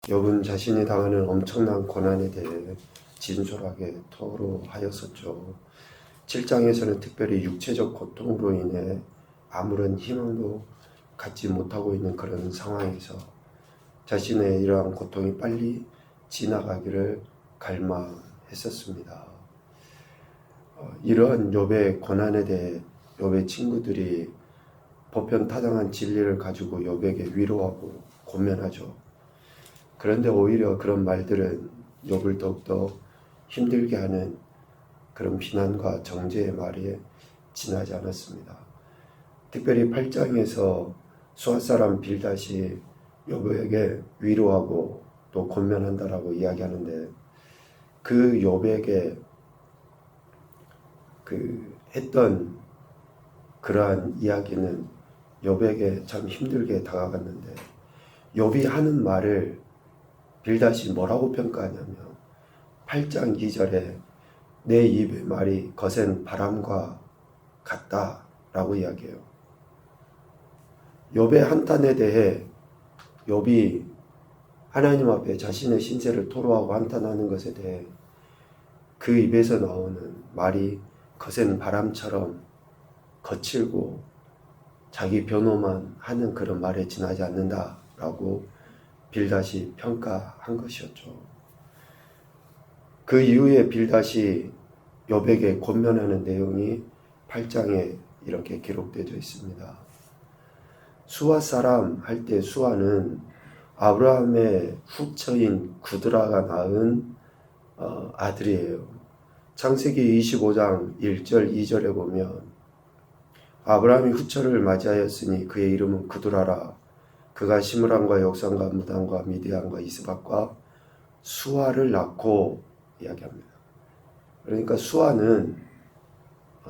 욥은 자신이 당하는 엄청난 고난에 대해 진솔하게 토로하였었죠. 7장에서는 특별히 육체적 고통으로 인해 아무런 희망도 갖지 못하고 있는 그런 상황에서 자신의 이러한 고통이 빨리 지나가기를 갈망했었습니다. 이러한 욥의 고난에 대해 욥의 친구들이 보편타당한 진리를 가지고 욥에게 위로하고 권면하죠. 그런데 오히려 그런 말들은 욥을 더욱더 힘들게 하는 그런 비난과 정죄의 말에 지나지 않았습니다. 특별히 8장에서 수아 사람 빌닷이 욥에게 위로하고 또 권면한다라고 이야기하는데 그 욥에게 했던 그러한 이야기는 욥에게 참 힘들게 다가갔는데 욥이 하는 말을 빌닷이 뭐라고 평가하냐면 8장 2절에 내 입의 말이 거센 바람과 같다라고 이야기해요. 욥의 한탄에 대해 욥이 하나님 앞에 자신의 신세를 토로하고 한탄하는 것에 대해 그 입에서 나오는 말이 거센 바람처럼 거칠고 자기 변호만 하는 그런 말에 지나지 않는다라고 빌닷이 평가한 것이었죠. 그 이후에 빌닷이 욥에게 권면하는 내용이 8장에 이렇게 기록되어 있습니다. 수아 사람 할 때 수아는 아브라함의 후처인 구드라가 낳은 아들이에요. 창세기 25장 1절 2절에 보면 아브라함이 후처를 맞이하였으니 그의 이름은 구드라라. 그가 시므람과 역산과 무단과 미디안과 이스박과 수아를 낳고 이야기합니다. 그러니까 수아는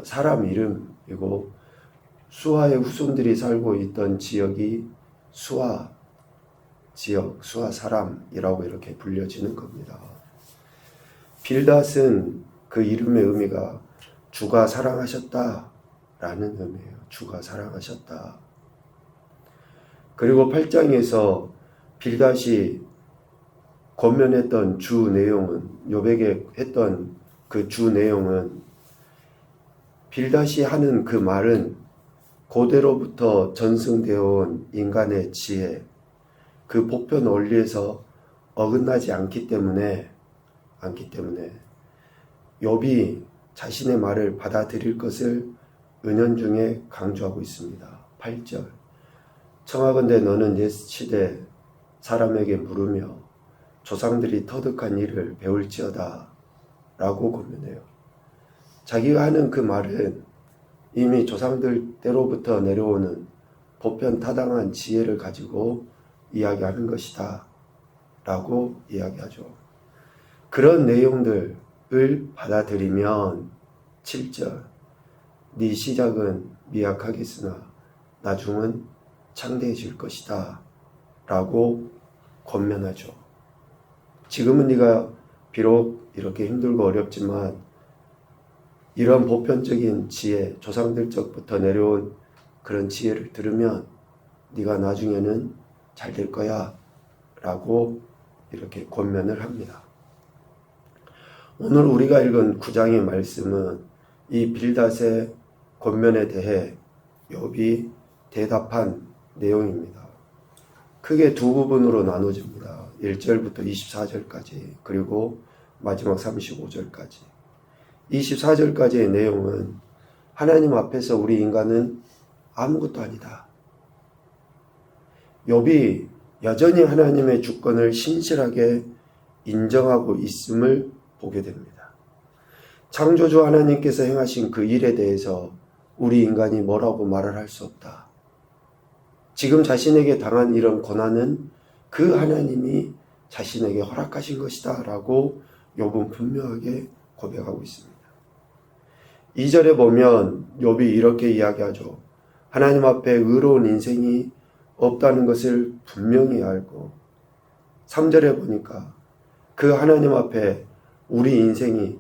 사람 이름이고 수아의 후손들이 살고 있던 지역이 수아 지역, 수아 사람이라고 이렇게 불려지는 겁니다. 빌닷은 그 이름의 의미가 주가 사랑하셨다 라는 의미예요. 주가 사랑하셨다. 그리고 8장에서 빌닷이 권면했던 주 내용은 욥에게 했던 그 주 내용은 빌닷이 하는 그 말은 고대로부터 전승되어 온 인간의 지혜, 그 보편 원리에서 어긋나지 않기 때문에 욥이 자신의 말을 받아들일 것을 은연중에 강조하고 있습니다. 8절 청하건대 너는 옛 시대 사람에게 물으며 조상들이 터득한 일을 배울지어다 라고 권면해요. 자기가 하는 그 말은 이미 조상들 때로부터 내려오는 보편타당한 지혜를 가지고 이야기하는 것이다 라고 이야기하죠. 그런 내용들을 받아들이면 7절 네 시작은 미약하겠으나 나중은 창대해질 것이다 라고 권면하죠. 지금은 네가 비록 이렇게 힘들고 어렵지만 이런 보편적인 지혜, 조상들 적부터 내려온 그런 지혜를 들으면 네가 나중에는 잘 될 거야 라고 이렇게 권면을 합니다. 오늘 우리가 읽은 9장의 말씀은 이 빌닷의 권면에 대해 욥이 대답한 내용입니다. 크게 두 부분으로 나눠집니다. 1절부터 24절까지 그리고 마지막 35절까지. 24절까지의 내용은 하나님 앞에서 우리 인간은 아무것도 아니다. 욥이 여전히 하나님의 주권을 신실하게 인정하고 있음을 보게 됩니다. 창조주 하나님께서 행하신 그 일에 대해서 우리 인간이 뭐라고 말을 할 수 없다. 지금 자신에게 당한 이런 고난은 그 하나님이 자신에게 허락하신 것이다 라고 욥은 분명하게 고백하고 있습니다. 2절에 보면 욥이 이렇게 이야기하죠. 하나님 앞에 의로운 인생이 없다는 것을 분명히 알고 3절에 보니까 그 하나님 앞에 우리 인생이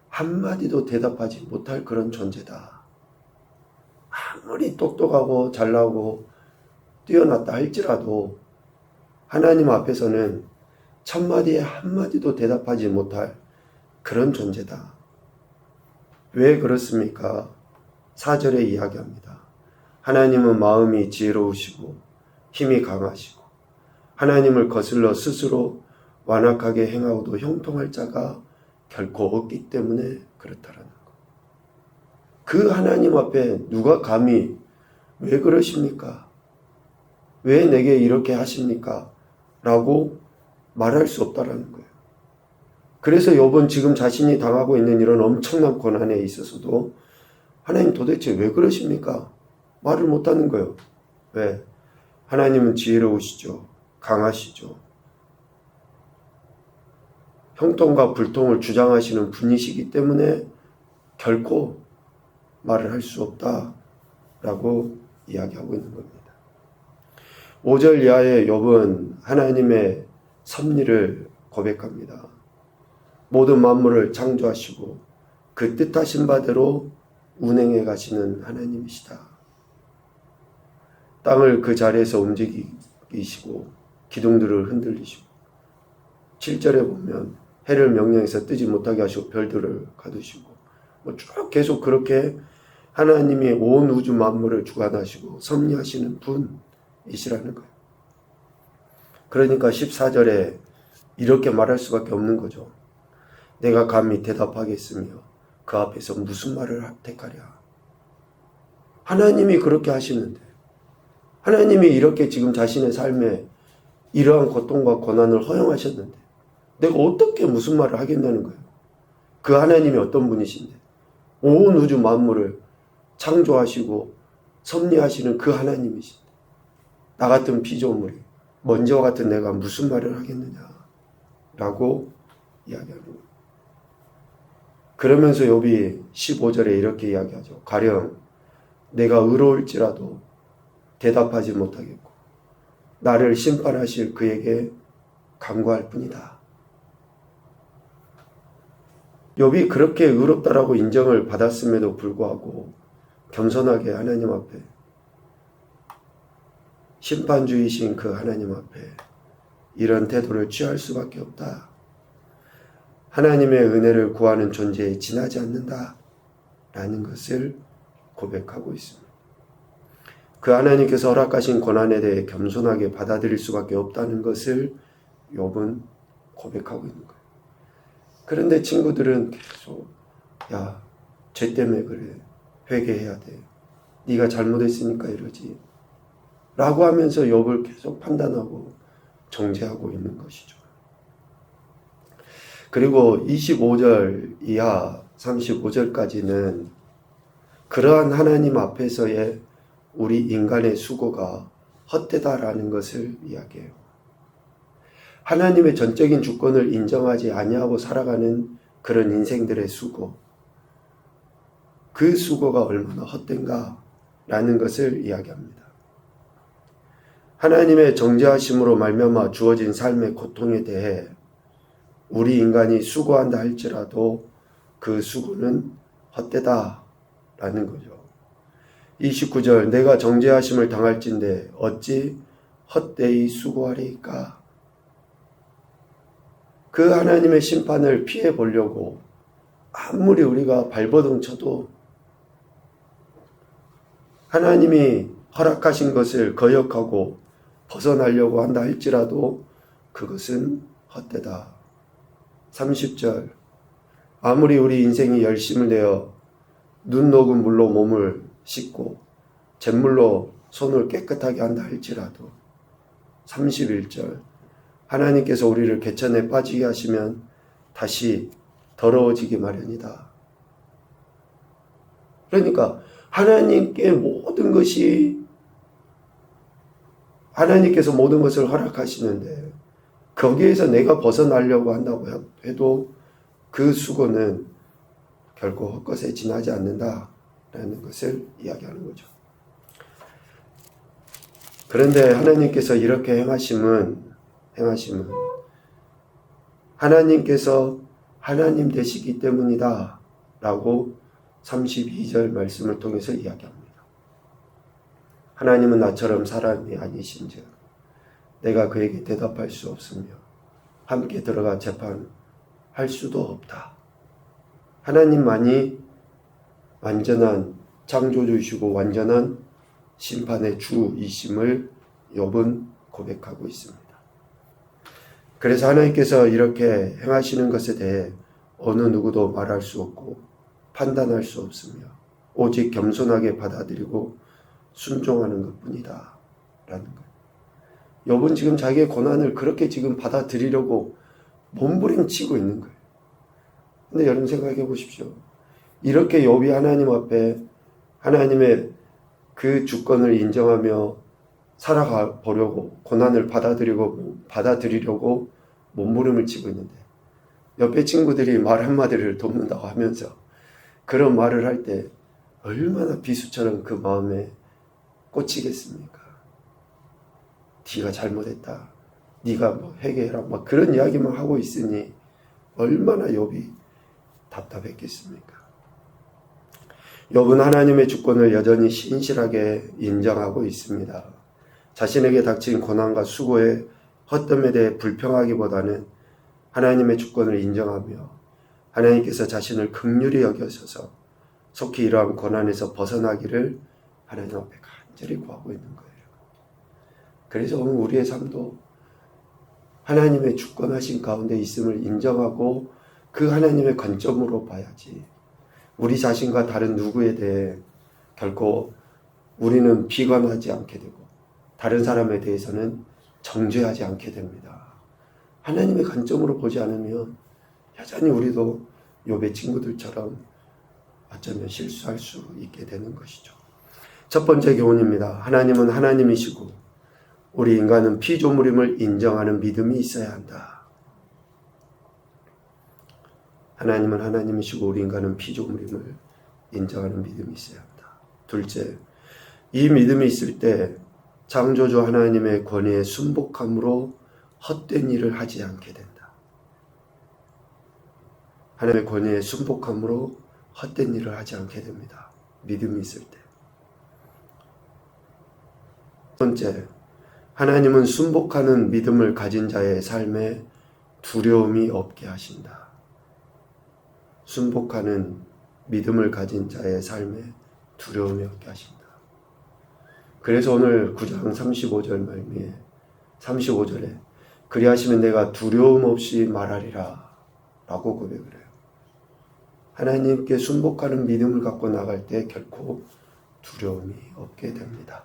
한마디도 대답하지 못할 그런 존재다. 아무리 똑똑하고 잘나고 뛰어났다 할지라도 하나님 앞에서는 첫마디에 한마디도 대답하지 못할 그런 존재다. 왜 그렇습니까? 4절에 이야기합니다. 하나님은 마음이 지혜로우시고 힘이 강하시고 하나님을 거슬러 스스로 완악하게 행하고도 형통할 자가 결코 없기 때문에 그렇다라는 것. 그 하나님 앞에 누가 감히 왜 그러십니까? 왜 내게 이렇게 하십니까? 라고 말할 수 없다라는 거예요. 그래서 욥은 지금 자신이 당하고 있는 이런 엄청난 고난에 있어서도 하나님 도대체 왜 그러십니까? 말을 못하는 거예요. 왜? 하나님은 지혜로우시죠. 강하시죠. 형통과 불통을 주장하시는 분이시기 때문에 결코 말을 할 수 없다라고 이야기하고 있는 겁니다. 5절 이하의 욥은 하나님의 섭리를 고백합니다. 모든 만물을 창조하시고 그 뜻하신 바대로 운행해 가시는 하나님이시다. 땅을 그 자리에서 움직이시고 기둥들을 흔들리시고 7절에 보면 해를 명령해서 뜨지 못하게 하시고 별들을 가두시고 쭉 계속 그렇게 하나님이 온 우주 만물을 주관하시고 섭리하시는 분이시라는 거예요. 그러니까 14절에 이렇게 말할 수밖에 없는 거죠. 내가 감히 대답하겠으며 그 앞에서 무슨 말을 택하랴. 하나님이 그렇게 하시는데 하나님이 이렇게 지금 자신의 삶에 이러한 고통과 고난을 허용하셨는데 내가 어떻게 무슨 말을 하겠다는 거예요. 그 하나님이 어떤 분이신데 온 우주 만물을 창조하시고 섭리하시는 그 하나님이신데 나 같은 피조물이 먼지와 같은 내가 무슨 말을 하겠느냐 라고 이야기하는 거예요. 그러면서 욥이 15절에 이렇게 이야기하죠. 가령 내가 의로울지라도 대답하지 못하겠고 나를 심판하실 그에게 간구할 뿐이다. 욥이 그렇게 의롭다라고 인정을 받았음에도 불구하고 겸손하게 하나님 앞에 심판주이신 그 하나님 앞에 이런 태도를 취할 수밖에 없다. 하나님의 은혜를 구하는 존재에 지나지 않는다 라는 것을 고백하고 있습니다. 그 하나님께서 허락하신 고난에 대해 겸손하게 받아들일 수밖에 없다는 것을 욥은 고백하고 있는 거예요. 그런데 친구들은 계속 야, 죄 때문에 그래. 회개해야 돼. 네가 잘못했으니까 이러지. 라고 하면서 욥을 계속 판단하고 정죄하고 있는 것이죠. 그리고 25절 이하 35절까지는 그러한 하나님 앞에서의 우리 인간의 수고가 헛되다라는 것을 이야기해요. 하나님의 전적인 주권을 인정하지 아니하고 살아가는 그런 인생들의 수고, 그 수고가 얼마나 헛된가라는 것을 이야기합니다. 하나님의 정죄하심으로 말미암아 주어진 삶의 고통에 대해 우리 인간이 수고한다 할지라도 그 수고는 헛되다라는 거죠. 29절 내가 정죄하심을 당할진대 어찌 헛되이 수고하리까. 그 하나님의 심판을 피해 보려고 아무리 우리가 발버둥 쳐도 하나님이 허락하신 것을 거역하고 벗어나려고 한다 할지라도 그것은 헛되다. 30절 아무리 우리 인생이 열심을 내어 눈 녹은 물로 몸을 씻고 잿물로 손을 깨끗하게 한다 할지라도 31절 하나님께서 우리를 개천에 빠지게 하시면 다시 더러워지기 마련이다. 그러니까 하나님께 모든 것이 하나님께서 모든 것을 허락하시는데 거기에서 내가 벗어나려고 한다고 해도 그 수고는 결코 헛것에 지나지 않는다라는 것을 이야기하는 거죠. 그런데 하나님께서 이렇게 행하심은 하나님께서 하나님 되시기 때문이다 라고 32절 말씀을 통해서 이야기합니다. 하나님은 나처럼 사람이 아니신즉 내가 그에게 대답할 수 없으며 함께 들어가 재판할 수도 없다. 하나님만이 완전한 창조주이시고 완전한 심판의 주이심을 욥은 고백하고 있습니다. 그래서 하나님께서 이렇게 행하시는 것에 대해 어느 누구도 말할 수 없고 판단할 수 없으며 오직 겸손하게 받아들이고 순종하는 것뿐이다 라는 거예요. 욥은 지금 자기의 고난을 그렇게 지금 받아들이려고 몸부림치고 있는 거예요. 근데 여러분 생각해 보십시오. 이렇게 욥이 하나님 앞에 하나님의 그 주권을 인정하며 살아가 보려고 고난을 받아들이려고 몸부림을 치고 있는데 옆에 친구들이 말 한마디를 돕는다고 하면서 그런 말을 할 때 얼마나 비수처럼 그 마음에 꽂히겠습니까? 네가 잘못했다. 네가 뭐 회개해라. 막 그런 이야기만 하고 있으니 얼마나 욥이 답답했겠습니까? 욥은 하나님의 주권을 여전히 신실하게 인정하고 있습니다. 자신에게 닥친 고난과 수고의 헛됨에 대해 불평하기보다는 하나님의 주권을 인정하며 하나님께서 자신을 긍휼히 여기셔서 속히 이러한 고난에서 벗어나기를 하나님 앞에 간절히 구하고 있는 거예요. 그래서 오늘 우리의 삶도 하나님의 주권하신 가운데 있음을 인정하고 그 하나님의 관점으로 봐야지 우리 자신과 다른 누구에 대해 결코 우리는 비관하지 않게 되고 다른 사람에 대해서는 정죄하지 않게 됩니다. 하나님의 관점으로 보지 않으면 여전히 우리도 욥의 친구들처럼 어쩌면 실수할 수 있게 되는 것이죠. 첫 번째 교훈입니다. 하나님은 하나님이시고 우리 인간은 피조물임을 인정하는 믿음이 있어야 한다. 하나님은 하나님이시고 우리 인간은 피조물임을 인정하는 믿음이 있어야 한다. 둘째, 이 믿음이 있을 때 창조주 하나님의 권위에 순복함으로 헛된 일을 하지 않게 된다. 하나님의 권위에 순복함으로 헛된 일을 하지 않게 됩니다. 믿음이 있을 때. 첫 번째, 하나님은 순복하는 믿음을 가진 자의 삶에 두려움이 없게 하신다. 순복하는 믿음을 가진 자의 삶에 두려움이 없게 하신다. 그래서 오늘 9장 35절 말미에 35절에 그리하시면 내가 두려움 없이 말하리라 라고 고백을 해요. 하나님께 순복하는 믿음을 갖고 나갈 때 결코 두려움이 없게 됩니다.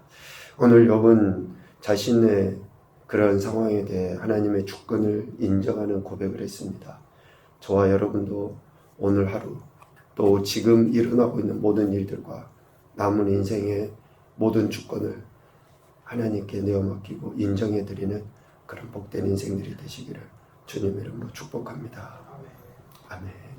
오늘 욥은 자신의 그런 상황에 대해 하나님의 주권을 인정하는 고백을 했습니다. 저와 여러분도 오늘 하루 또 지금 일어나고 있는 모든 일들과 남은 인생의 모든 주권을 하나님께 내어맡기고 인정해드리는 그런 복된 인생들이 되시기를 주님의 이름으로 축복합니다. 아멘.